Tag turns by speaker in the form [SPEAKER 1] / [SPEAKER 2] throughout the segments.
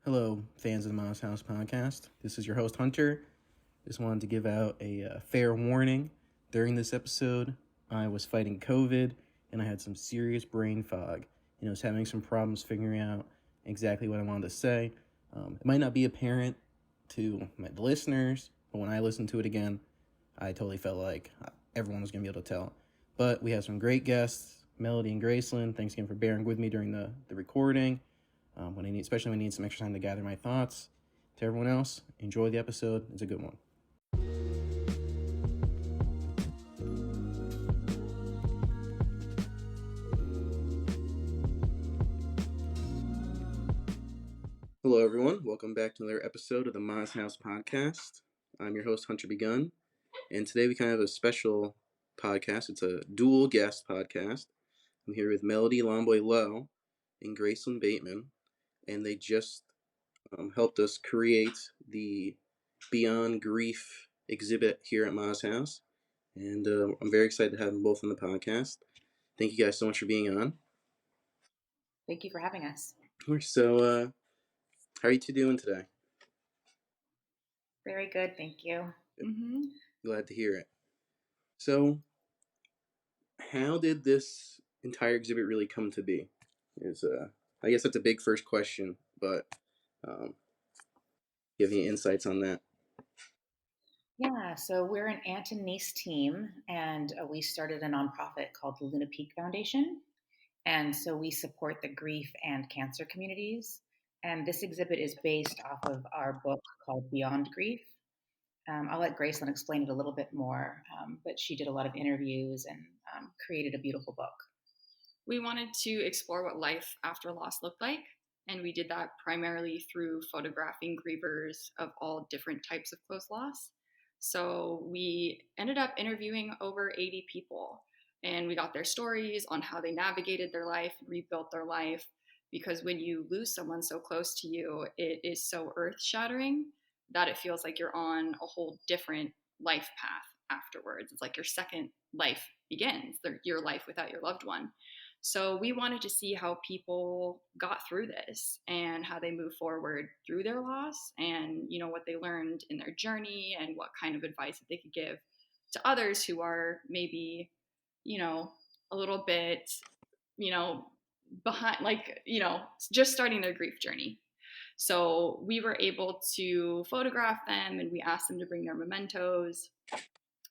[SPEAKER 1] Hello, fans of the Mom's House podcast. This is your host, Hunter. Just wanted to give out a fair warning. During this episode, I was fighting COVID, and I had some serious brain fog. I was having some problems figuring out exactly what I wanted to say. It might not be apparent to the listeners, but when I listened to it again, I totally felt like everyone was going to be able to tell. But we have some great guests, Melody and Gracelyn. Thanks again for bearing with me during the recording. Especially when I need some extra time to gather my thoughts. To everyone else, enjoy the episode. It's a good one. Hello, everyone. Welcome back to another episode of the Mom's House podcast. I'm your host, Hunter Begun, and today we kind of have a special podcast. It's a dual guest podcast. I'm here with Melody-Lomboy Lowe and Gracelyn Bateman, and they just helped us create the Beyond Grief exhibit here at Ma's house. And I'm very excited to have them both on the podcast. Thank you guys so much for being on.
[SPEAKER 2] Thank you for having us.
[SPEAKER 1] Of course. So, how are you two doing today?
[SPEAKER 2] Very good, thank you.
[SPEAKER 1] Mm-hmm. Glad to hear it. So, how did this entire exhibit really come to be? I guess that's a big first question, but you have any insights on that?
[SPEAKER 2] Yeah, so we're an aunt and niece team, and we started a nonprofit called the Luna Peak Foundation. And so we support the grief and cancer communities. And this exhibit is based off of our book called Beyond Grief. I'll let Gracelyn explain it a little bit more, but she did a lot of interviews and created a beautiful book.
[SPEAKER 3] We wanted to explore what life after loss looked like, and we did that primarily through photographing grievers of all different types of close loss. So we ended up interviewing over 80 people, and we got their stories on how they navigated their life, rebuilt their life, because when you lose someone so close to you, it is so earth-shattering that it feels like you're on a whole different life path afterwards. It's like your second life begins, your life without your loved one. So we wanted to see how people got through this and how they move forward through their loss, and what they learned in their journey and what kind of advice that they could give to others who are maybe a little bit behind, just starting their grief journey. So we were able to photograph them, and we asked them to bring their mementos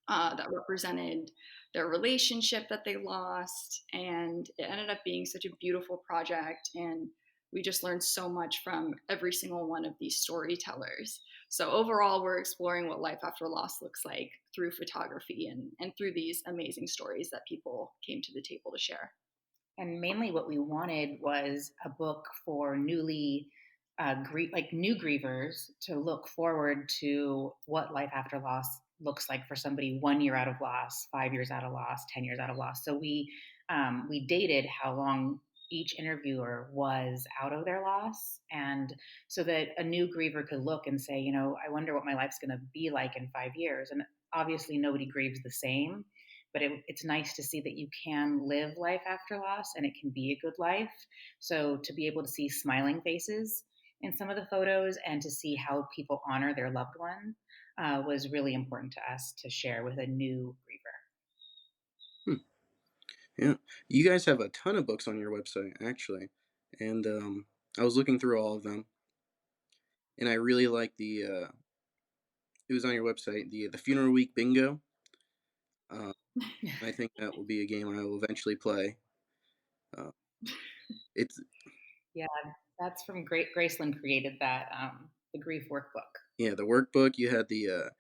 [SPEAKER 3] that represented their relationship that they lost. And it ended up being such a beautiful project. And we just learned so much from every single one of these storytellers. So overall, we're exploring what life after loss looks like through photography and through these amazing stories that people came to the table to share.
[SPEAKER 2] And mainly what we wanted was a book for new grievers to look forward to what life after loss looks like for somebody 1 year out of loss, 5 years out of loss, 10 years out of loss. So we dated how long each interviewer was out of their loss, and so that a new griever could look and say, I wonder what my life's going to be like in 5 years. And obviously nobody grieves the same, but it's nice to see that you can live life after loss and it can be a good life. So to be able to see smiling faces in some of the photos and to see how people honor their loved one was really important to us to share with a new griever.
[SPEAKER 1] Yeah, you guys have a ton of books on your website, actually, and I was looking through all of them, and I really like the. It was on your website, the Funeral Week Bingo. I think that will be a game I will eventually play.
[SPEAKER 2] Yeah, that's from Gracelyn created that the grief workbook.
[SPEAKER 1] Yeah, the workbook. You had the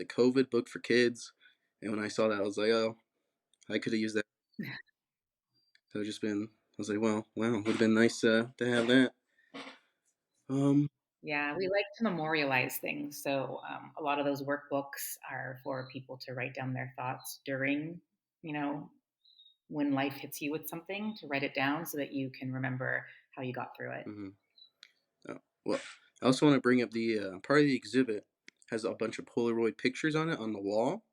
[SPEAKER 1] COVID book for kids, and when I saw that, I was like, oh, I could have used that. So I was like, wow, would have been nice to have that.
[SPEAKER 2] Yeah, we like to memorialize things. So a lot of those workbooks are for people to write down their thoughts during, when life hits you with something, to write it down so that you can remember how you got through it.
[SPEAKER 1] Mm-hmm. Well, I also want to bring up the part of the exhibit has a bunch of Polaroid pictures on it on the wall.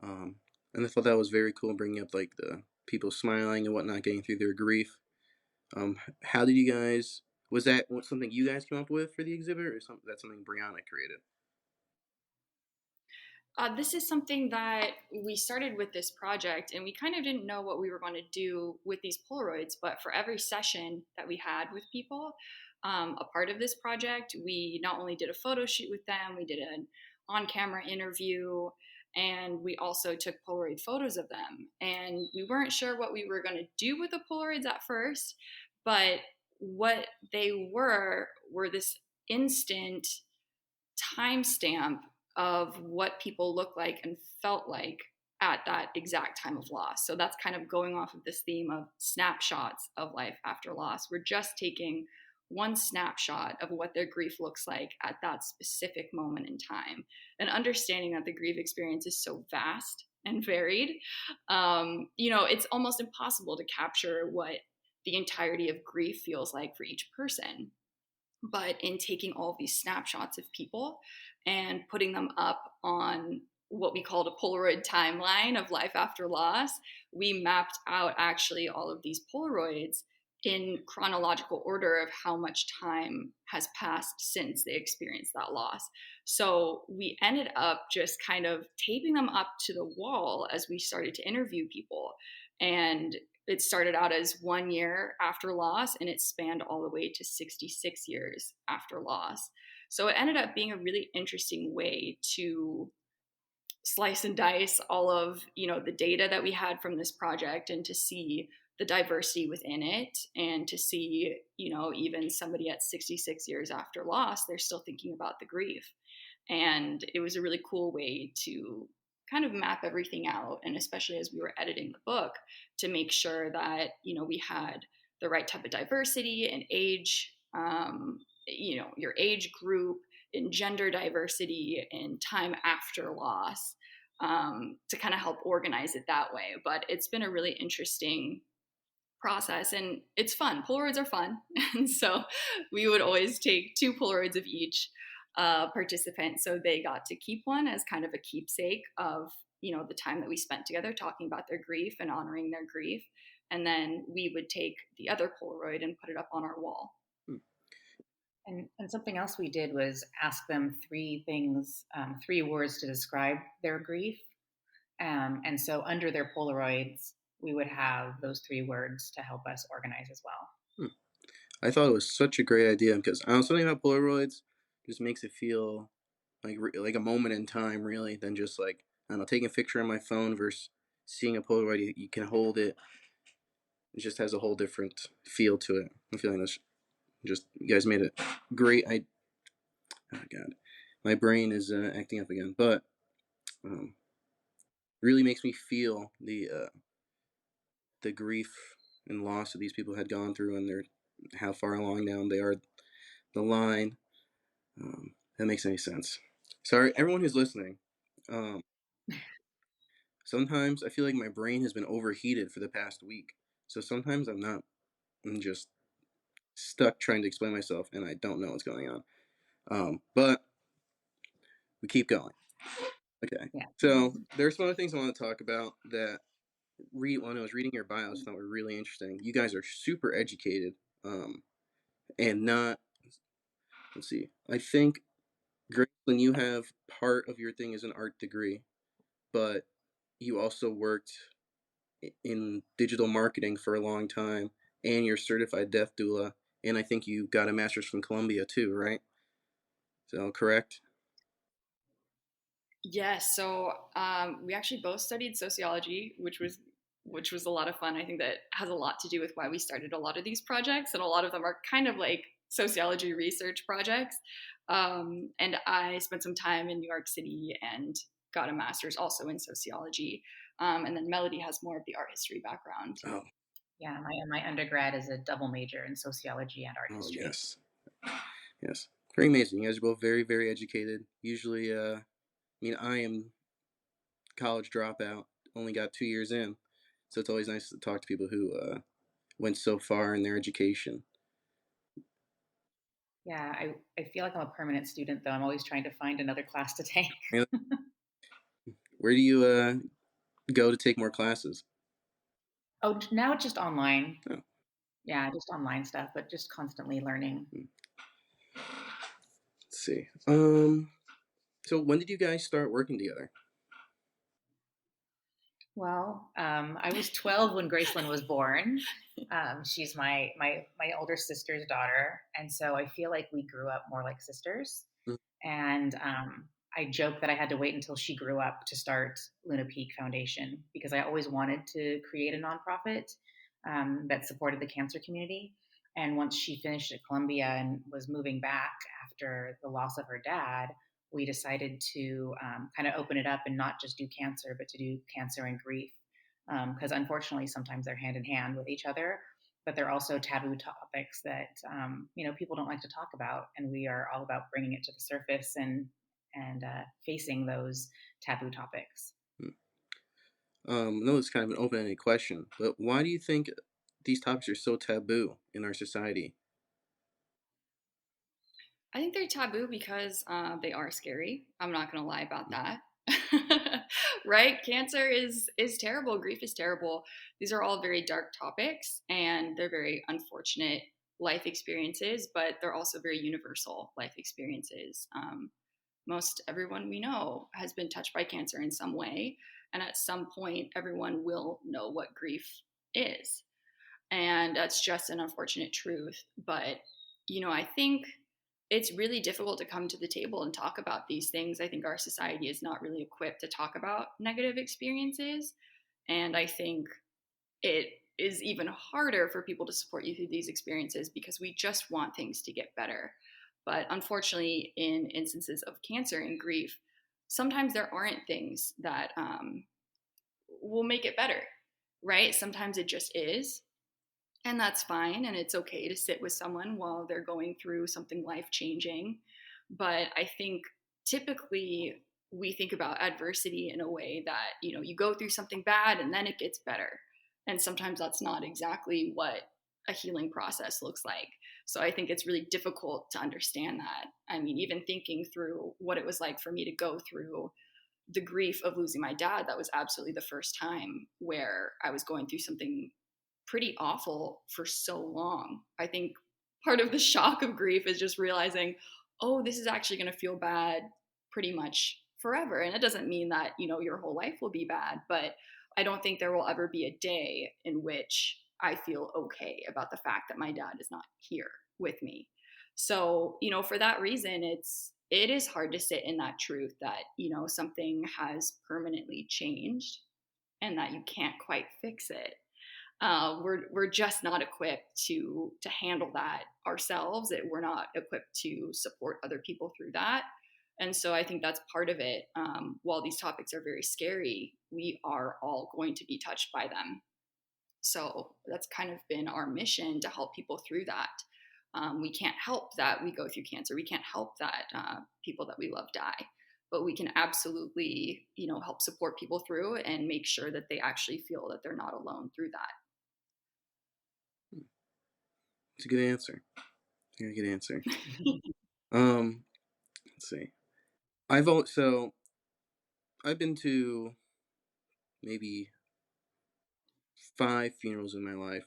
[SPEAKER 1] And I thought that was very cool, bringing up like the people smiling and whatnot, getting through their grief. How did you guys Was that something you guys came up with for the exhibit, or that's something Brianna created?
[SPEAKER 3] This is something that we started with this project, and we kind of didn't know what we were going to do with these Polaroids. But for every session that we had with people, a part of this project, we not only did a photo shoot with them, we did an on camera interview, and we also took Polaroid photos of them. And we weren't sure what we were going to do with the Polaroids at first, but what they were this instant timestamp of what people look like and felt like at that exact time of loss. So that's kind of going off of this theme of snapshots of life after loss. We're just taking one snapshot of what their grief looks like at that specific moment in time, and understanding that the grief experience is so vast and varied. It's almost impossible to capture what the entirety of grief feels like for each person. But in taking all of these snapshots of people and putting them up on what we called a Polaroid timeline of life after loss, we mapped out actually all of these Polaroids in chronological order of how much time has passed since they experienced that loss. So we ended up just kind of taping them up to the wall as we started to interview people. And it started out as 1 year after loss, and it spanned all the way to 66 years after loss. So it ended up being a really interesting way to slice and dice all of the data that we had from this project, and to see the diversity within it, and to see even somebody at 66 years after loss, they're still thinking about the grief. And it was a really cool way to kind of map everything out, and especially as we were editing the book, to make sure that we had the right type of diversity and age, your age group, and gender diversity, and time after loss, to kind of help organize it that way. But it's been a really interesting process, and it's fun. Polaroids are fun. And so we would always take 2 Polaroids of each participant, so they got to keep one as kind of a keepsake of the time that we spent together talking about their grief and honoring their grief. And then we would take the other Polaroid and put it up on our wall.
[SPEAKER 2] And something else we did was ask them 3 things, 3 words to describe their grief. And so under their Polaroids, we would have those 3 words to help us organize as well.
[SPEAKER 1] I thought it was such a great idea, because I don't know, something about Polaroids just makes it feel like a moment in time, really, than just like, I don't know, taking a picture on my phone versus seeing a Polaroid. You can hold it. It just has a whole different feel to it. I'm feeling this. Just, you guys made it great. Oh god, my brain is acting up again, but really makes me feel the grief and loss that these people had gone through, and how far along down they are the line. That makes any sense. Sorry, everyone who's listening. Sometimes I feel like my brain has been overheated for the past week, so sometimes I'm not. I'm just stuck trying to explain myself, and I don't know what's going on. But we keep going. Okay.
[SPEAKER 2] Yeah.
[SPEAKER 1] So there's some other things I want to talk about that when I was reading your bios, I thought were really interesting. You guys are super educated, and not. Let's see. I think, Gracelyn, you have part of your thing is an art degree, but you also worked in digital marketing for a long time, and you're certified death doula, and I think you got a master's from Columbia too, right? So correct?
[SPEAKER 3] Yes. So we actually both studied sociology, which was a lot of fun. I think that has a lot to do with why we started a lot of these projects, and a lot of them are kind of like sociology research projects. And I spent some time in New York City and got a master's also in sociology. And then Melody has more of the art history background.
[SPEAKER 1] Oh.
[SPEAKER 2] Yeah, my undergrad is a double major in sociology and art history.
[SPEAKER 1] Yes. Yes. Very amazing. You guys are both very, very educated. Usually, I am college dropout, only got 2 years in, so it's always nice to talk to people who went so far in their education.
[SPEAKER 2] Yeah, I feel like I'm a permanent student, though. I'm always trying to find another class to take.
[SPEAKER 1] Where do you go to take more classes?
[SPEAKER 2] Oh, now it's just online.
[SPEAKER 1] Oh.
[SPEAKER 2] Yeah, just online stuff, but just constantly learning.
[SPEAKER 1] Let's see. So when did you guys start working together?
[SPEAKER 2] Well, I was 12 when Gracelyn was born. She's my older sister's daughter, and so I feel like we grew up more like sisters.
[SPEAKER 1] Mm.
[SPEAKER 2] And I joke that I had to wait until she grew up to start Luna Peak Foundation because I always wanted to create a nonprofit that supported the cancer community. And once she finished at Columbia and was moving back after the loss of her dad, we decided to kind of open it up and not just do cancer, but to do cancer and grief. Because unfortunately, sometimes they're hand in hand with each other, but they're also taboo topics that people don't like to talk about, and we are all about bringing it to the surface and facing those taboo topics.
[SPEAKER 1] I know it's kind of an open-ended question, but why do you think these topics are so taboo in our society?
[SPEAKER 3] I think they're taboo because they are scary. I'm not going to lie about that. Right? Cancer is terrible. Grief is terrible. These are all very dark topics, and they're very unfortunate life experiences, but they're also very universal life experiences. Most everyone we know has been touched by cancer in some way, and at some point, everyone will know what grief is, and that's just an unfortunate truth. But I think it's really difficult to come to the table and talk about these things. I think our society is not really equipped to talk about negative experiences. And I think it is even harder for people to support you through these experiences because we just want things to get better. But unfortunately, in instances of cancer and grief, sometimes there aren't things that will make it better, right? Sometimes it just is. And that's fine. And it's okay to sit with someone while they're going through something life changing. But I think typically we think about adversity in a way that, you go through something bad and then it gets better. And sometimes that's not exactly what a healing process looks like. So I think it's really difficult to understand that. I mean, even thinking through what it was like for me to go through the grief of losing my dad, that was absolutely the first time where I was going through something pretty awful for so long. I think part of the shock of grief is just realizing, oh, this is actually going to feel bad pretty much forever. And it doesn't mean that, your whole life will be bad, but I don't think there will ever be a day in which I feel okay about the fact that my dad is not here with me. So, for that reason, it is hard to sit in that truth that, something has permanently changed and that you can't quite fix it. We're just not equipped to handle that ourselves. We're not equipped to support other people through that, and so I think that's part of it. While these topics are very scary, we are all going to be touched by them. So that's kind of been our mission to help people through that. We can't help that we go through cancer. We can't help that people that we love die. But we can absolutely, help support people through and make sure that they actually feel that they're not alone through that.
[SPEAKER 1] It's a good answer. Very good answer. Um, let's see. I've been to maybe 5 funerals in my life,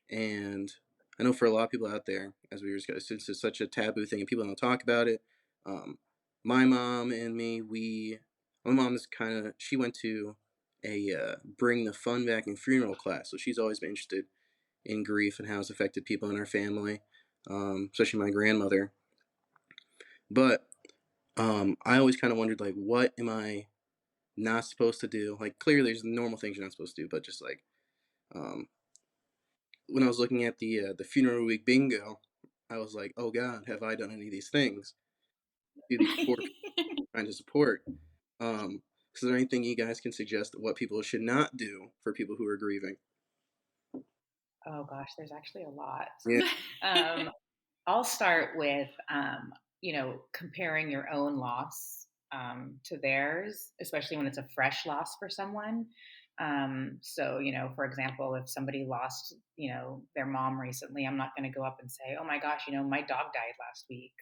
[SPEAKER 1] and I know for a lot of people out there, as we were discussing, since it's such a taboo thing and people don't talk about it. Um, my mom and me, my mom is she went to a bring the fun back in funeral class, so she's always been interested in grief and how it's affected people in our family, especially my grandmother. But I always kind of wondered, like, what am I not supposed to do? Like, clearly, there's normal things you're not supposed to do, but just like um, when I was looking at the funeral week bingo, I was like, oh God, have I done any of these things to these poor people trying to support? Is there anything you guys can suggest what people should not do for people who are grieving?
[SPEAKER 2] Oh gosh, there's actually a lot.
[SPEAKER 1] Yeah.
[SPEAKER 2] Um, I'll start with, comparing your own loss to theirs, especially when it's a fresh loss for someone. So, for example, if somebody lost, their mom recently, I'm not going to go up and say, oh my gosh, my dog died last week.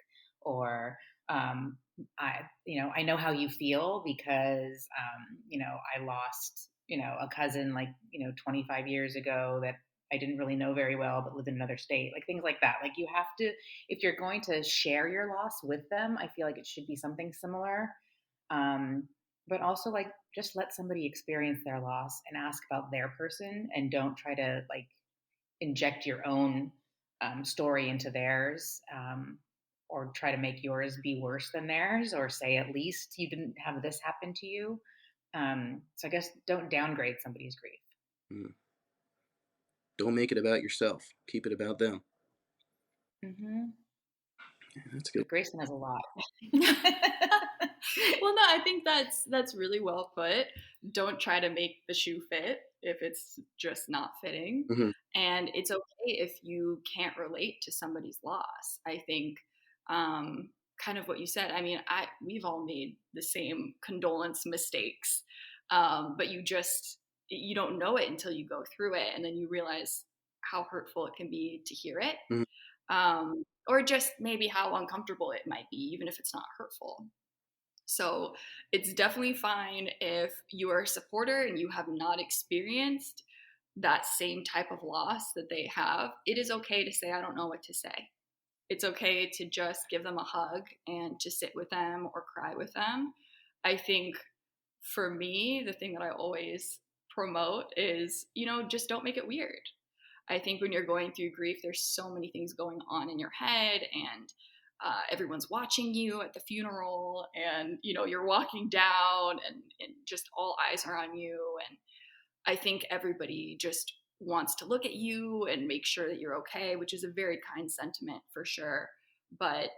[SPEAKER 2] Or, I know how you feel because, I lost, a cousin like, 25 years ago that I didn't really know very well, but lived in another state, like things like that. Like you have to, if you're going to share your loss with them, I feel like it should be something similar. Um, but also like just let somebody experience their loss and ask about their person, and don't try to like inject your own story into theirs, or try to make yours be worse than theirs, or say at least you didn't have this happen to you. So I guess don't downgrade somebody's grief.
[SPEAKER 1] Mm. Don't make it about yourself. Keep it about them.
[SPEAKER 2] Mm-hmm.
[SPEAKER 1] Yeah, that's good.
[SPEAKER 2] But Grayson has a lot.
[SPEAKER 3] Well, no, I think that's really well put. Don't try to make the shoe fit if it's just not fitting.
[SPEAKER 1] Mm-hmm.
[SPEAKER 3] And it's okay if you can't relate to somebody's loss. I think kind of what you said. I mean, we've all made the same condolence mistakes, but you don't know it until you go through it, and then you realize how hurtful it can be to hear it. Mm-hmm. Or just maybe how uncomfortable it might be, even if it's not hurtful. So it's definitely fine if you are a supporter and you have not experienced that same type of loss that they have. It is okay to say, I don't know what to say. It's okay to just give them a hug and to sit with them or cry with them. I think for me, the thing that I always promote is, just don't make it weird. I think when you're going through grief, there's so many things going on in your head, and everyone's watching you at the funeral, and you're walking down, and just all eyes are on you. And I think everybody just wants to look at you and make sure that you're okay, which is a very kind sentiment for sure. But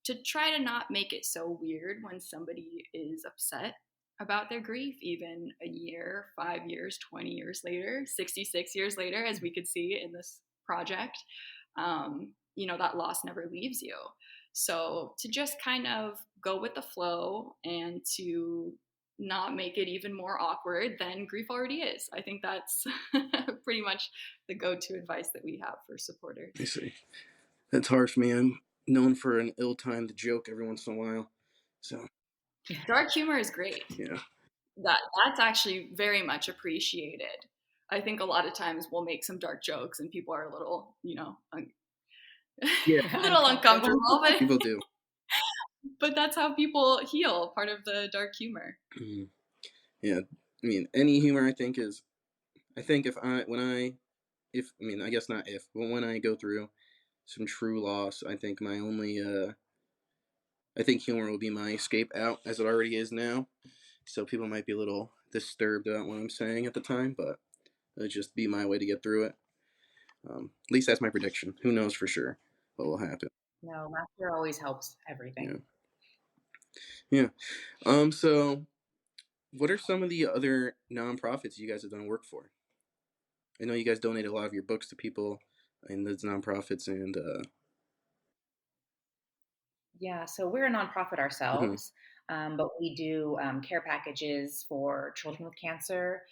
[SPEAKER 3] to try to not make it so weird when somebody is upset about their grief, even a year, 5 years, 20 years later, 66 years later, as we could see in this project, that loss never leaves you. So to just kind of go with the flow and to not make it even more awkward than grief already is. I think that's pretty much the go-to advice that we have for supporters.
[SPEAKER 1] I see. That's hard for me. I'm known for an ill-timed joke every once in a while. So
[SPEAKER 3] dark humor is great.
[SPEAKER 1] Yeah.
[SPEAKER 3] That's actually very much appreciated. I think a lot of times we'll make some dark jokes and people are a little, a little uncomfortable. But
[SPEAKER 1] people do.
[SPEAKER 3] But that's how people heal, part of the dark humor.
[SPEAKER 1] Mm-hmm. Yeah. I mean, any humor I think I guess not if, but when I go through some true loss, I think I think humor will be my escape out, as it already is now. So people might be a little disturbed about what I'm saying at the time, but it'll just be my way to get through it. At least that's my prediction. Who knows for sure what will happen?
[SPEAKER 2] No, laughter always helps everything.
[SPEAKER 1] Yeah. So what are some of the other nonprofits you guys have done work for? I know you guys donate a lot of your books to people in those nonprofits, and
[SPEAKER 2] Yeah, so we're a nonprofit ourselves, but we do care packages for children with cancer.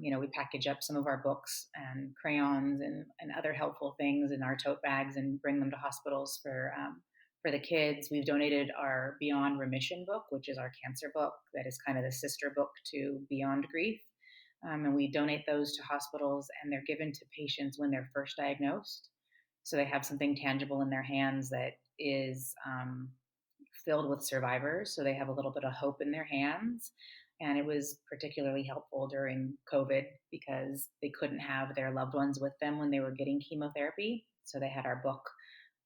[SPEAKER 2] We package up some of our books and crayons and other helpful things in our tote bags and bring them to hospitals for the kids. We've donated our Beyond Remission book, which is our cancer book that is kind of the sister book to Beyond Grief. And we donate those to hospitals, and they're given to patients when they're first diagnosed. So they have something tangible in their hands that is filled with survivors. So they have a little bit of hope in their hands. And it was particularly helpful during COVID because they couldn't have their loved ones with them when they were getting chemotherapy. So they had our book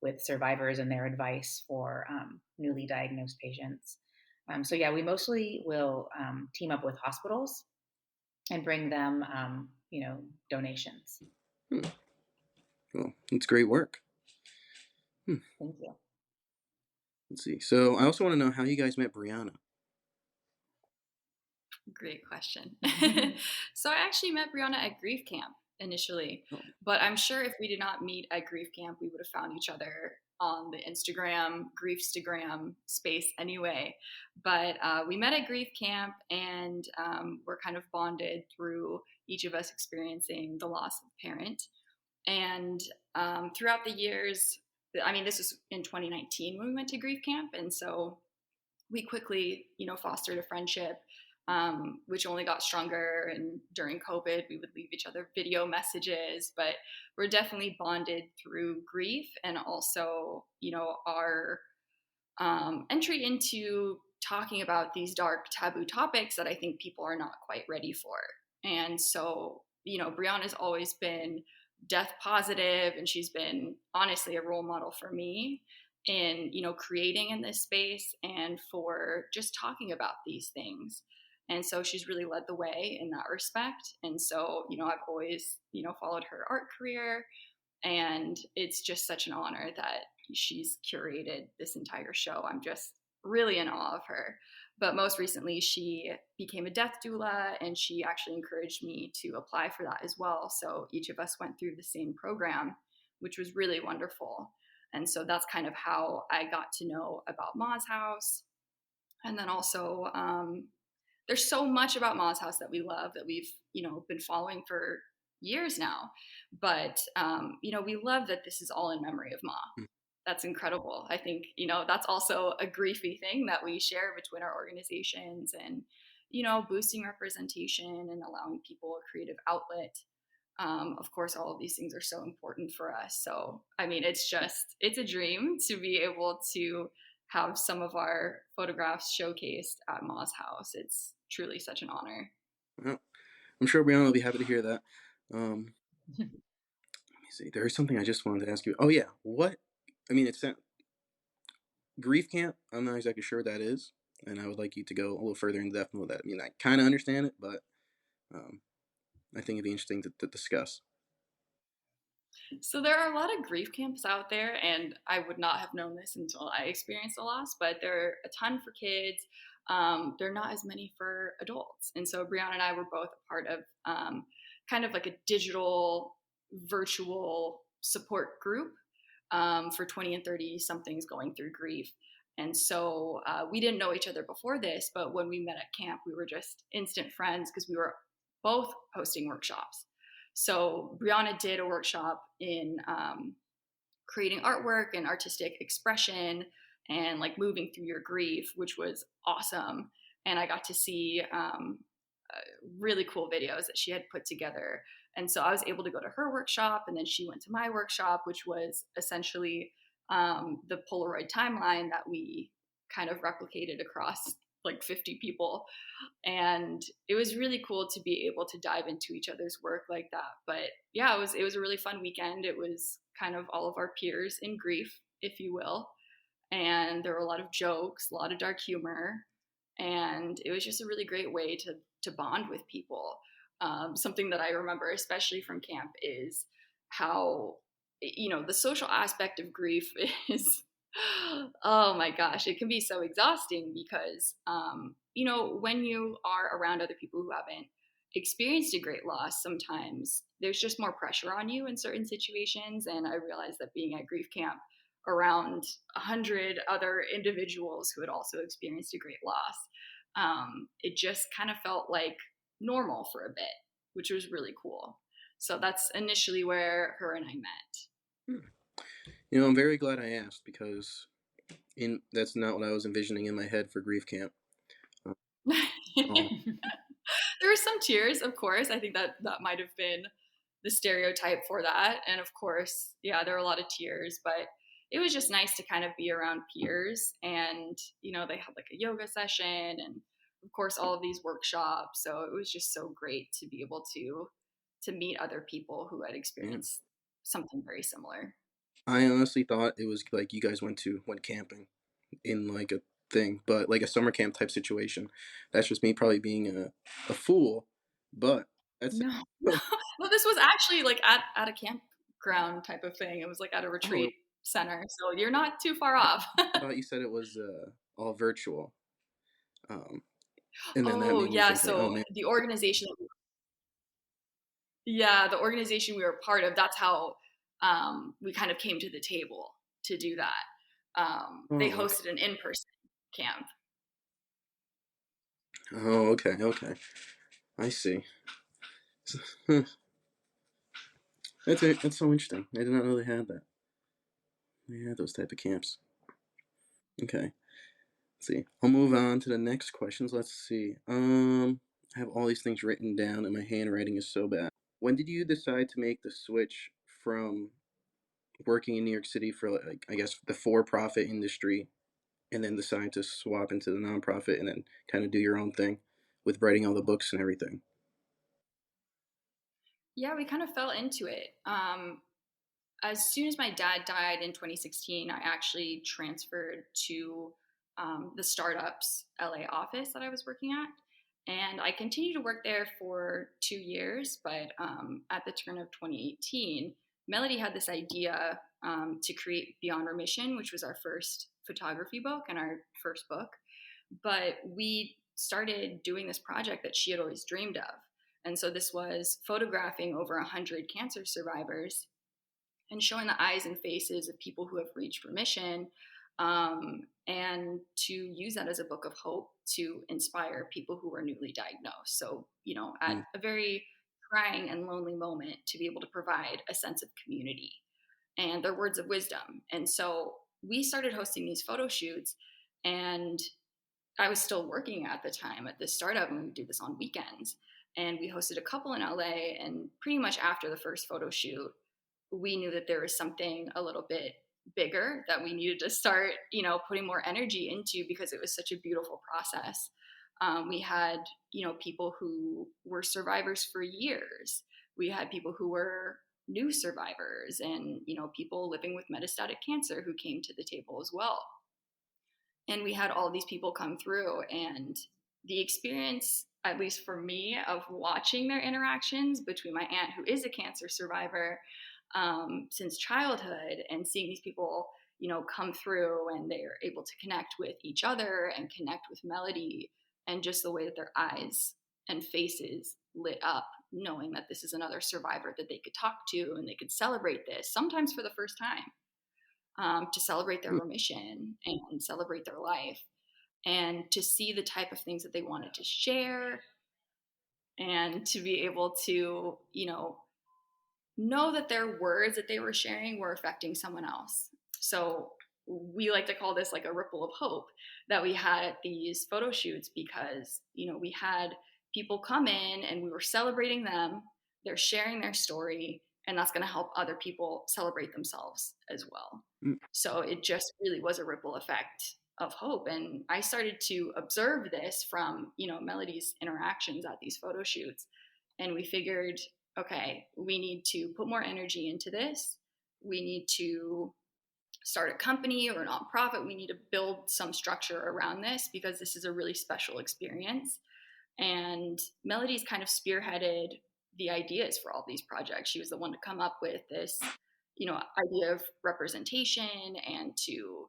[SPEAKER 2] with survivors and their advice for newly diagnosed patients. So yeah, we mostly will team up with hospitals and bring them, donations.
[SPEAKER 1] Well, it's great work.
[SPEAKER 2] Thank you.
[SPEAKER 1] Let's see. So I also want to know how you guys met Brianna.
[SPEAKER 3] Great question. So I actually met Brianna at grief camp initially, but I'm sure if we did not meet at grief camp, we would have found each other on the Instagram, Griefstagram space anyway. But we met at grief camp, and we're kind of bonded through each of us experiencing the loss of a parent. And throughout the years, this was in 2019 when we went to grief camp, and so we quickly, fostered a friendship. which only got stronger. And during COVID, we would leave each other video messages, but we're definitely bonded through grief and also, our entry into talking about these dark taboo topics that I think people are not quite ready for. And so, Brianna's always been death positive, and she's been honestly a role model for me in, creating in this space and for just talking about these things. And so she's really led the way in that respect. And so, I've always, followed her art career, and it's just such an honor that she's curated this entire show. I'm just really in awe of her. But most recently, she became a death doula, and she actually encouraged me to apply for that as well. So each of us went through the same program, which was really wonderful. And so that's kind of how I got to know about Ma's House. And then also, there's so much about Ma's House that we love, that we've, been following for years now. But, we love that this is all in memory of Ma. That's incredible. I think, that's also a griefy thing that we share between our organizations, and, boosting representation and allowing people a creative outlet. Of course, all of these things are so important for us. So, I mean, it's a dream to be able to have some of our photographs showcased at Ma's House. It's truly such an honor.
[SPEAKER 1] Well, I'm sure Brianna will be happy to hear that. Let me see. There is something I just wanted to ask you. Oh yeah, it's grief camp. I'm not exactly sure what that is, and I would like you to go a little further in depth with that. I mean, I kind of understand it, but I think it'd be interesting to discuss.
[SPEAKER 3] So there are a lot of grief camps out there, and I would not have known this until I experienced a loss, but there are a ton for kids. There are not as many for adults. And so Brianna and I were both a part of kind of like a digital virtual support group for 20 and 30 somethings going through grief. And so we didn't know each other before this, but when we met at camp, we were just instant friends because we were both hosting workshops. So Brianna did a workshop in creating artwork and artistic expression and like moving through your grief, which was awesome. And I got to see really cool videos that she had put together. And so I was able to go to her workshop, and then she went to my workshop, which was essentially the Polaroid timeline that we kind of replicated across like 50 people. And it was really cool to be able to dive into each other's work like that. But yeah, it was a really fun weekend. It was kind of all of our peers in grief, if you will. And there were a lot of jokes, a lot of dark humor. And it was just a really great way to bond with people. Something that I remember, especially from camp, is how, the social aspect of grief is, oh my gosh, it can be so exhausting because, when you are around other people who haven't experienced a great loss, sometimes there's just more pressure on you in certain situations. And I realized that being at grief camp around 100 other individuals who had also experienced a great loss, it just kind of felt like normal for a bit, which was really cool. So that's initially where her and I met.
[SPEAKER 1] I'm very glad I asked, because that's not what I was envisioning in my head for grief camp.
[SPEAKER 3] There were some tears, of course. I think that might have been the stereotype for that. And of course, yeah, there were a lot of tears, but it was just nice to kind of be around peers. And, they had like a yoga session and of course all of these workshops. So it was just so great to be able to meet other people who had experienced something very similar.
[SPEAKER 1] I honestly thought it was like you guys went camping in like a thing, but like a summer camp type situation. That's just me probably being a fool, but that's
[SPEAKER 3] No, no, this was actually like at a campground type of thing. It was like at a retreat center, so you're not too far off.
[SPEAKER 1] I thought you said it was all virtual. And then that
[SPEAKER 3] Oh
[SPEAKER 1] made me
[SPEAKER 3] yeah,
[SPEAKER 1] think like, oh
[SPEAKER 3] so
[SPEAKER 1] man.
[SPEAKER 3] the organization, the organization we were part of, that's how we kind of came to the table to do that. They
[SPEAKER 1] Oh,
[SPEAKER 3] hosted an in-person camp.
[SPEAKER 1] oh, okay, okay. I see. Huh. That's so interesting. I did not know they had that. They had those type of camps. Okay. see. I'll move on to the next questions. Let's see. I have all these things written down, and my handwriting is so bad. When did you decide to make the switch from working in New York City for, like, I guess, the for-profit industry, and then decide to swap into the nonprofit and then kind of do your own thing with writing all the books and everything?
[SPEAKER 3] Yeah, we kind of fell into it. As soon as my dad died in 2016, I actually transferred to the startup's LA office that I was working at. And I continued to work there for 2 years. But at the turn of 2018, Melody had this idea to create Beyond Remission, which was our first photography book and our first book. But we started doing this project that she had always dreamed of. And so this was photographing over 100 cancer survivors and showing the eyes and faces of people who have reached remission, and to use that as a book of hope to inspire people who are newly diagnosed. So, at
[SPEAKER 1] Mm.
[SPEAKER 3] a very trying and lonely moment, to be able to provide a sense of community and their words of wisdom. And so we started hosting these photo shoots, and I was still working at the time at this startup, and we would do this on weekends. And we hosted a couple in LA, and pretty much after the first photo shoot, we knew that there was something a little bit bigger that we needed to start, putting more energy into, because it was such a beautiful process. We had, people who were survivors for years. We had people who were new survivors, and, people living with metastatic cancer who came to the table as well. And we had all these people come through, and the experience, at least for me, of watching their interactions between my aunt, who is a cancer survivor, since childhood, and seeing these people, come through, and they are able to connect with each other and connect with Melody, and just the way that their eyes and faces lit up, knowing that this is another survivor that they could talk to, and they could celebrate this, sometimes for the first time, to celebrate their
[SPEAKER 1] Mm.
[SPEAKER 3] remission and celebrate their life, and to see the type of things that they wanted to share, and to be able to, know that their words that they were sharing were affecting someone else. So we like to call this like a ripple of hope that we had at these photo shoots, because, we had people come in and we were celebrating them, they're sharing their story, and that's going to help other people celebrate themselves as well.
[SPEAKER 1] Mm.
[SPEAKER 3] So it just really was a ripple effect of hope. And I started to observe this from, Melody's interactions at these photo shoots. And we figured, okay, we need to put more energy into this. We need to start a company or a nonprofit. We need to build some structure around this, because this is a really special experience. And Melody's kind of spearheaded the ideas for all these projects. She was the one to come up with this, idea of representation, and to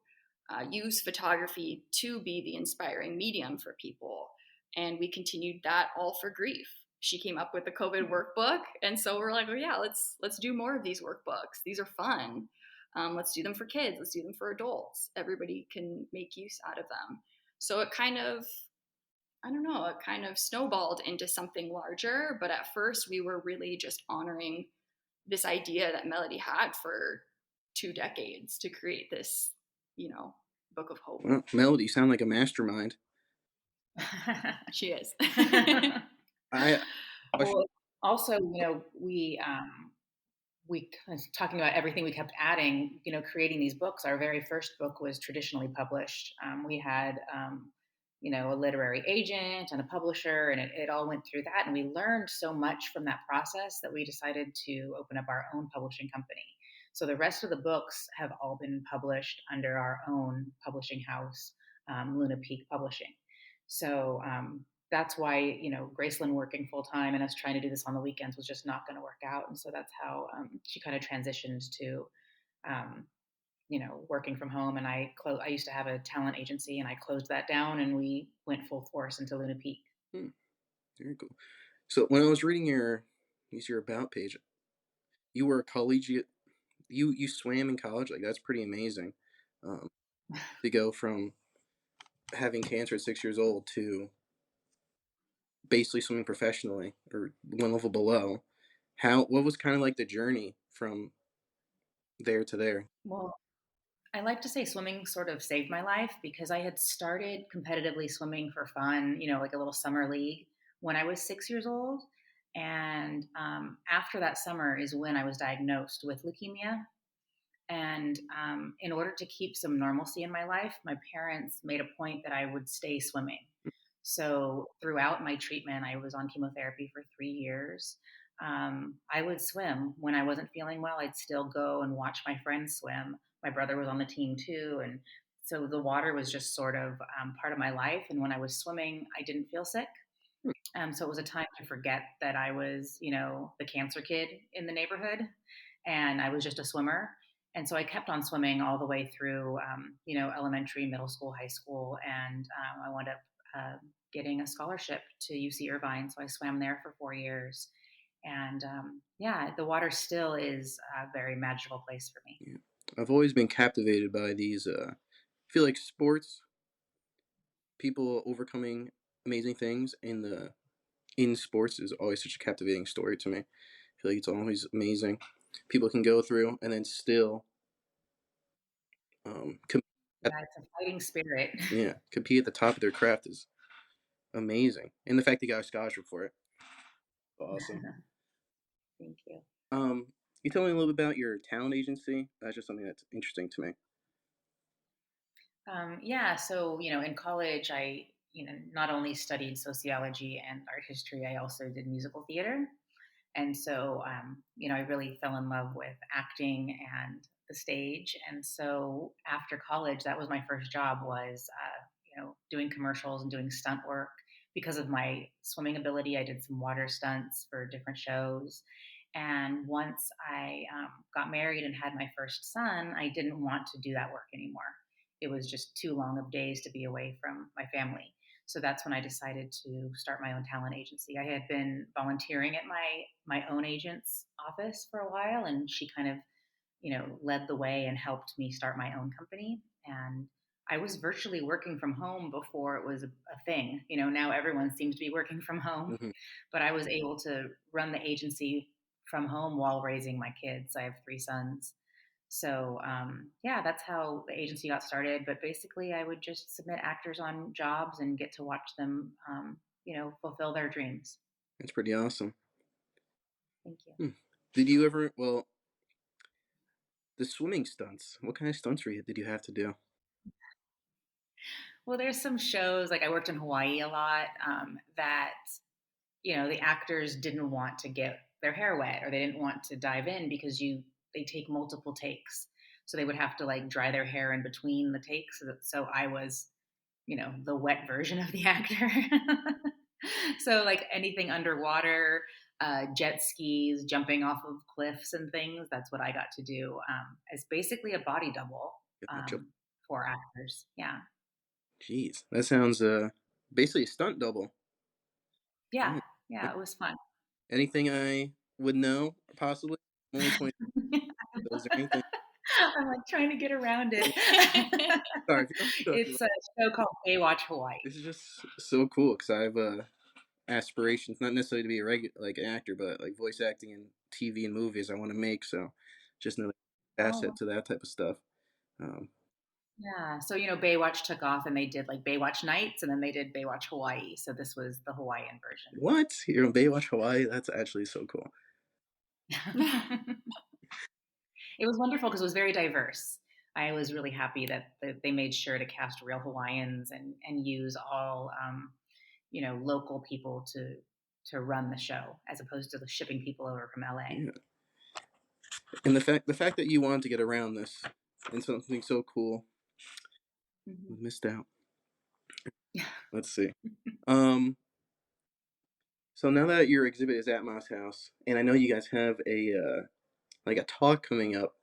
[SPEAKER 3] use photography to be the inspiring medium for people. And we continued that all for grief. She came up with the COVID workbook, and so we're like, oh yeah, let's do more of these workbooks. These are fun. Let's do them for kids. Let's do them for adults. Everybody can make use out of them. So it kind of, I don't know, it kind of snowballed into something larger. But at first, we were really just honoring this idea that Melody had for 2 decades to create this, book of hope.
[SPEAKER 1] Well, Melody, you sound like a mastermind.
[SPEAKER 3] She is.
[SPEAKER 1] I
[SPEAKER 2] Well, also, we talking about everything we kept adding, creating these books. Our very first book was traditionally published. We had, a literary agent and a publisher, and it all went through that. And we learned so much from that process that we decided to open up our own publishing company. So the rest of the books have all been published under our own publishing house, Luna Peak Publishing. So that's why, Gracelyn working full time and us trying to do this on the weekends was just not going to work out. And so that's how she kind of transitioned to um, working from home. And I used to have a talent agency, and I closed that down, and we went full force into Luna Peak.
[SPEAKER 1] Very cool. So when I was reading your about page, you were a collegiate. You swam in college. Like, that's pretty amazing. Um, to go from having cancer at 6 years old to basically swimming professionally or one level below. What was kind of like the journey from there to there?
[SPEAKER 2] Well, I like to say swimming sort of saved my life because I had started competitively swimming for fun, like a little summer league when I was 6 years old. And after that summer is when I was diagnosed with leukemia. And in order to keep some normalcy in my life, my parents made a point that I would stay swimming. So throughout my treatment, I was on chemotherapy for 3 years. I would swim when I wasn't feeling well. I'd still go and watch my friends swim. My brother was on the team too, and so the water was just sort of part of my life. And when I was swimming, I didn't feel sick. So it was a time to forget that I was, the cancer kid in the neighborhood, and I was just a swimmer. And so I kept on swimming all the way through, elementary, middle school, high school, and I wound up getting a scholarship to UC Irvine. So I swam there for 4 years, and yeah, the water still is a very magical place for me.
[SPEAKER 1] Yeah. I've always been captivated by these. I feel like sports, people overcoming amazing things in sports is always such a captivating story to me. I feel like it's always amazing. People can go through and then still compete.
[SPEAKER 2] Yeah, it's a fighting spirit.
[SPEAKER 1] Yeah, compete at the top of their craft is amazing, and the fact they got a scholarship for it, awesome.
[SPEAKER 2] Thank you.
[SPEAKER 1] Um, you tell me a little bit about your talent agency? That's just something that's interesting to me.
[SPEAKER 2] Yeah, so in college, I not only studied sociology and art history, I also did musical theater, and so I really fell in love with acting and the stage. And so after college, that was my first job was doing commercials and doing stunt work. Because of my swimming ability, I did some water stunts for different shows. And once I got married and had my first son, I didn't want to do that work anymore. It was just too long of days to be away from my family. So that's when I decided to start my own talent agency. I had been volunteering at my own agent's office for a while, and she kind of led the way and helped me start my own company. And I was virtually working from home before it was a thing. Now everyone seems to be working from home,
[SPEAKER 1] Hmm.
[SPEAKER 2] but I was able to run the agency from home while raising my kids. I have 3 sons. So yeah, that's how the agency got started. But basically, I would just submit actors on jobs and get to watch them, fulfill their dreams.
[SPEAKER 1] It's pretty awesome.
[SPEAKER 2] Thank you.
[SPEAKER 1] Hmm. Did you ever? Well, the swimming stunts. What kind of stunts did you have to do?
[SPEAKER 2] Well, there's some shows like I worked in Hawaii a lot that the actors didn't want to get their hair wet or they didn't want to dive in because they take multiple takes, so they would have to like dry their hair in between the takes. So I was the wet version of the actor. So like anything underwater, jet skis, jumping off of cliffs and things. That's what I got to do as basically a body double
[SPEAKER 1] Gotcha.
[SPEAKER 2] for actors. Yeah,
[SPEAKER 1] Jeez, that sounds basically a stunt double.
[SPEAKER 2] yeah,
[SPEAKER 1] Oh,
[SPEAKER 2] yeah. It was fun.
[SPEAKER 1] anything I would know possibly? I'm only 20. So is there anything?
[SPEAKER 2] I'm like trying to get around it.
[SPEAKER 1] Sorry,
[SPEAKER 2] It's a show called Baywatch Hawaii.
[SPEAKER 1] this is just so cool because I have aspirations, not necessarily to be a regular like an actor, but like voice acting in TV and movies I want to make. So just another
[SPEAKER 2] Oh,
[SPEAKER 1] asset to that type of stuff. Um,
[SPEAKER 2] yeah. So, Baywatch took off and they did like Baywatch Nights and then they did Baywatch Hawaii. So this was the Hawaiian version.
[SPEAKER 1] what? You're on Baywatch Hawaii? That's actually so cool.
[SPEAKER 2] It was wonderful because it was very diverse. I was really happy that they made sure to cast real Hawaiians and use all local people to run the show as opposed to the shipping people over from LA.
[SPEAKER 1] Yeah. And the fact that you wanted to get around this and something so cool,
[SPEAKER 2] Mhm.
[SPEAKER 1] we missed out. Let's see. Um, so now that your exhibit is at Moss House, and I know you guys have a like a talk coming up,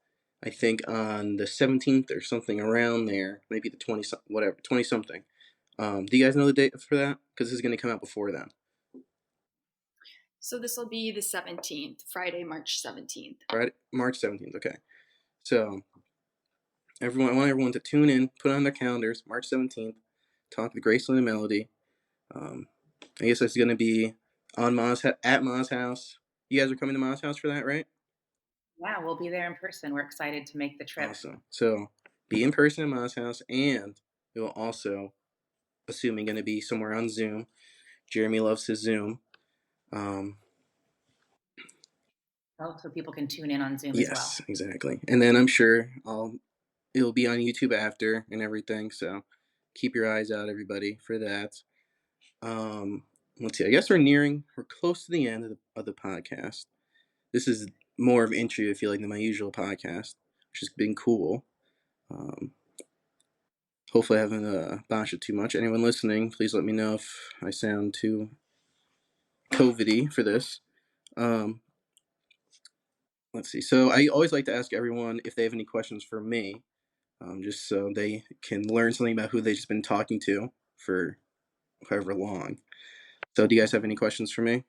[SPEAKER 1] I think on the 17th or something around there, maybe the 20 whatever 20 something. Do you guys know the date for that? Because this is going to come out before then.
[SPEAKER 3] So this will be the 17th, Friday, March 17th.
[SPEAKER 1] Right, March 17th. Okay, so I want everyone to tune in, put on their calendars, March 17th. Talk with Gracelyn and Melody. Um, I guess it's going to be on at Ma's house. You guys are coming to Ma's house for that, right?
[SPEAKER 2] Yeah, we'll be there in person. We're excited to make the trip.
[SPEAKER 1] Awesome. So be in person at Ma's house, and it will also, assuming, going to be somewhere on Zoom. Jeremy loves his Zoom.
[SPEAKER 2] Oh, so people can tune in on Zoom as well.
[SPEAKER 1] Yes, exactly. And then I'm sure it'll be on YouTube after and everything. So keep your eyes out, everybody, for that. Let's see. I guess we're close to the end of the podcast. This is more of an intro, I feel like, than my usual podcast, which has been cool. Hopefully, I haven't botched it too much. Anyone listening, please let me know if I sound too COVID-y for this. Let's see. So I always like to ask everyone if they have any questions for me, just so they can learn something about who they've just been talking to for however long. So do you guys have any questions for me?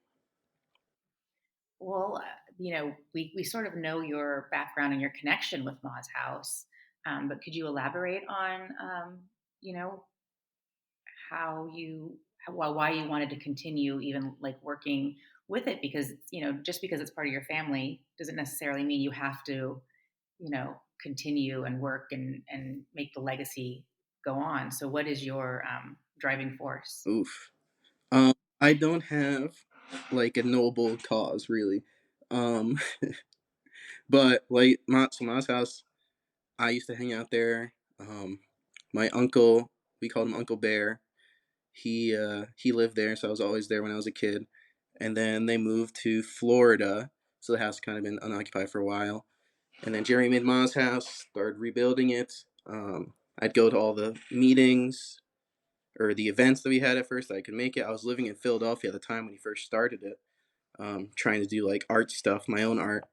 [SPEAKER 2] Well, we sort of know your background and your connection with Ma's house, but could you elaborate on, you know, why you wanted to continue even like working with it? Because, just because it's part of your family doesn't necessarily mean you have to, continue and work and make the legacy go on. So what is your driving force?
[SPEAKER 1] Oof. Um, I don't have like a noble cause really. Um, but like Ma's house, I used to hang out there. My uncle, we called him Uncle Bear. He lived there, so I was always there when I was a kid. And then they moved to Florida, so the house kind of been unoccupied for a while. And then Jerry made Ma's house, started rebuilding it. I'd go to all the meetings or the events that we had at first that I could make it. I was living in Philadelphia at the time when he first started it, trying to do like art stuff, my own art,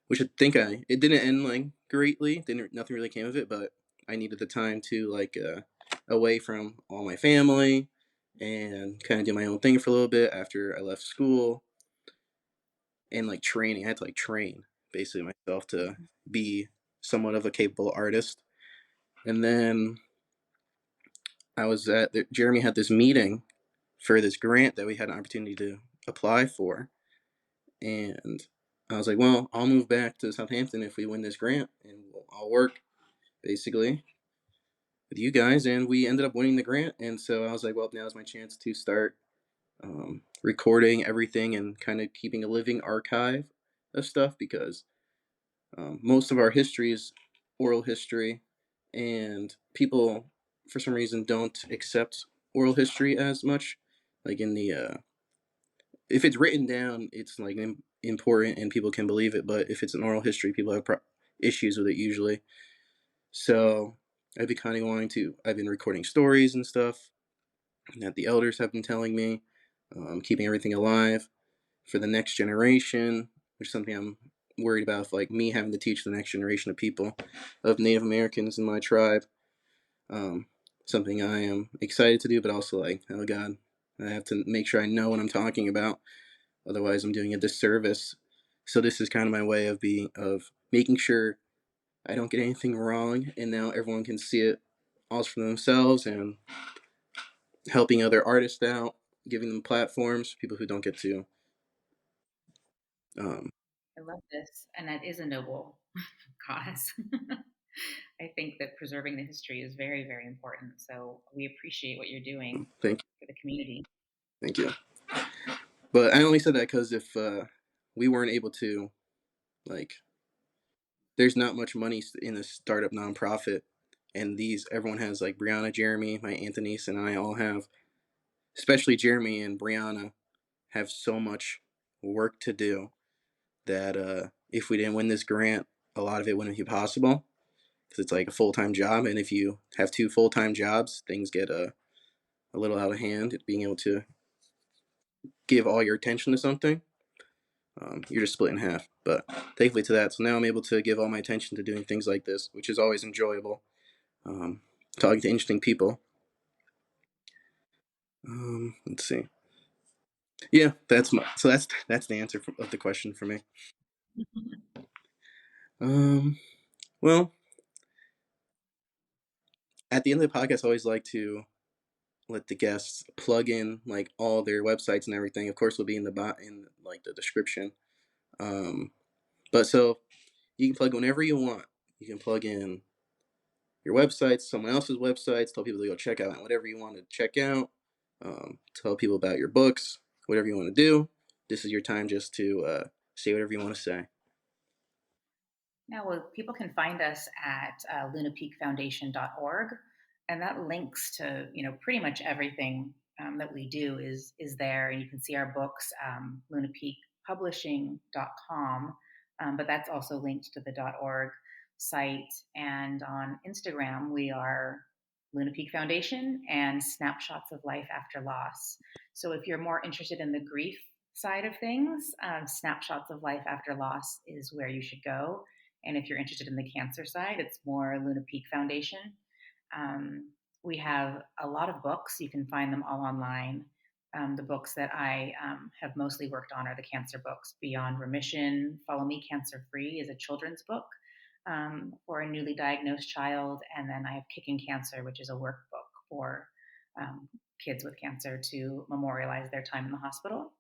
[SPEAKER 1] which it didn't end like greatly. Nothing really came of it, but I needed the time to like away from all my family and kind of do my own thing for a little bit after I left school and like training. I had to like train basically myself to be somewhat of a capable artist. And then Jeremy had this meeting for this grant that we had an opportunity to apply for. And I was like, well, I'll move back to Southampton if we win this grant, and I'll work basically with you guys. And we ended up winning the grant. And so I was like, well, now's my chance to start recording everything and kind of keeping a living archive of stuff because most of our history is oral history, and people, for some reason, don't accept oral history as much. Like in the if it's written down, it's like important and people can believe it. But if it's an oral history, people have issues with it usually. So I've been kind of wanting to. I've been recording stories and stuff that the elders have been telling me, keeping everything alive for the next generation, which is something I'm worried about. Like me having to teach the next generation of people, of Native Americans in my tribe. Um, Something I am excited to do, but also like, oh God, I have to make sure I know what I'm talking about. Otherwise, I'm doing a disservice. So this is kind of my way of making sure I don't get anything wrong, and now everyone can see it all for themselves, and helping other artists out, giving them platforms, people who don't get to. Um,
[SPEAKER 2] I love this, and that is a noble cause. I think that preserving the history is very, very important. So we appreciate what you're doing
[SPEAKER 1] thank
[SPEAKER 2] for the community.
[SPEAKER 1] thank you. But I only said that because if we weren't able to, like, there's not much money in a startup nonprofit, and everyone has like Brianna, Jeremy, my Aunt Denise, and I all have, especially Jeremy and Brianna, have so much work to do that if we didn't win this grant, a lot of it wouldn't be possible because it's like a full-time job, and if you have two full-time jobs, things get a little out of hand. Being able to give all your attention to something, you're just split in half. But thankfully to that, so now I'm able to give all my attention to doing things like this, which is always enjoyable. Talking to interesting people. Let's see. Yeah, that's the answer of the question for me. Um, well, at the end of the podcast, I always like to let the guests plug in like all their websites and everything. Of course, will be in in like the description. But so you can plug whenever you want. You can plug in your websites, someone else's websites. Tell people to go check out whatever you want to check out. Tell people about your books, whatever you want to do. This is your time just to say whatever you want to say.
[SPEAKER 2] Now, well, people can find us at lunapeakfoundation.org, and that links to pretty much everything that we do is there, and you can see our books, lunapeakpublishing.com, but that's also linked to the .org site, and on Instagram we are Luna Peak Foundation and Snapshots of Life After Loss. So if you're more interested in the grief side of things, Snapshots of Life After Loss is where you should go. And if you're interested in the cancer side, it's more Luna Peak Foundation. We have a lot of books. You can find them all online. The books that I have mostly worked on are the cancer books. Beyond Remission, Follow Me Cancer Free is a children's book for a newly diagnosed child. And then I have Kicking Cancer, which is a workbook for kids with cancer to memorialize their time in the hospital.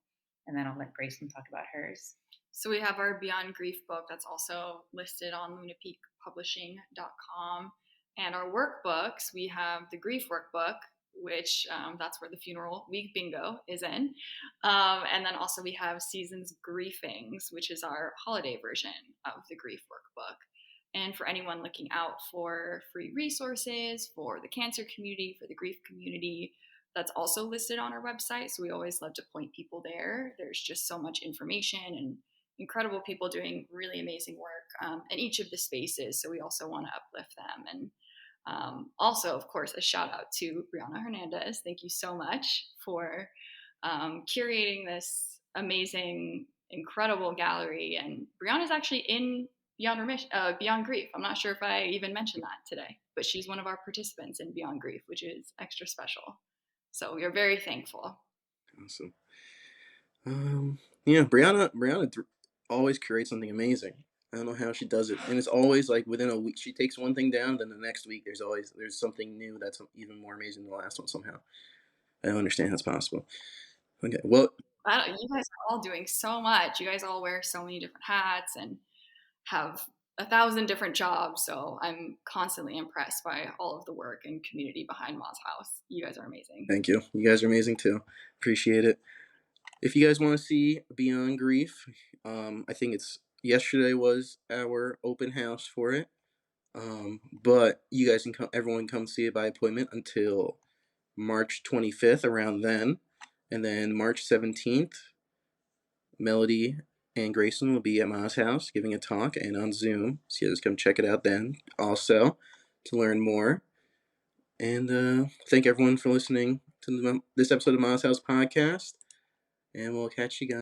[SPEAKER 2] And then I'll let Gracelyn talk about hers.
[SPEAKER 3] So we have our Beyond Grief book that's also listed on lunapeakpublishing.com. And our workbooks, we have the Grief Workbook, which that's where the Funeral Week Bingo is in. And then also we have Seasons Grievings, which is our holiday version of the Grief Workbook. And for anyone looking out for free resources for the cancer community, for the grief community, that's also listed on our website. So we always love to point people there. There's just so much information and incredible people doing really amazing work in each of the spaces. So we also want to uplift them. And also, of course, a shout out to Brianna Hernandez. Thank you so much for curating this amazing, incredible gallery. And Brianna's actually in Beyond Grief. I'm not sure if I even mentioned that today, but she's one of our participants in Beyond Grief, which is extra special. So we are very thankful.
[SPEAKER 1] Awesome. Yeah, Brianna always creates something amazing. I don't know how she does it, and it's always like within a week she takes one thing down, then the next week there's something new that's even more amazing than the last one somehow. I don't understand how it's possible. Okay, well,
[SPEAKER 3] you guys are all doing so much. You guys all wear so many different hats and have 1,000 different jobs. So I'm constantly impressed by all of the work and community behind Ma's House. You guys are amazing.
[SPEAKER 1] Thank you. You guys are amazing too. Appreciate it. If you guys want to see Beyond Grief, I think yesterday was our open house for it. But you guys can everyone come see it by appointment until March 25th, around then. And then March 17th, Melody and Gracelyn will be at Ma's house giving a talk and on Zoom. So you guys come check it out then also to learn more. And thank everyone for listening to this episode of Ma's House Podcast. And we'll catch you guys.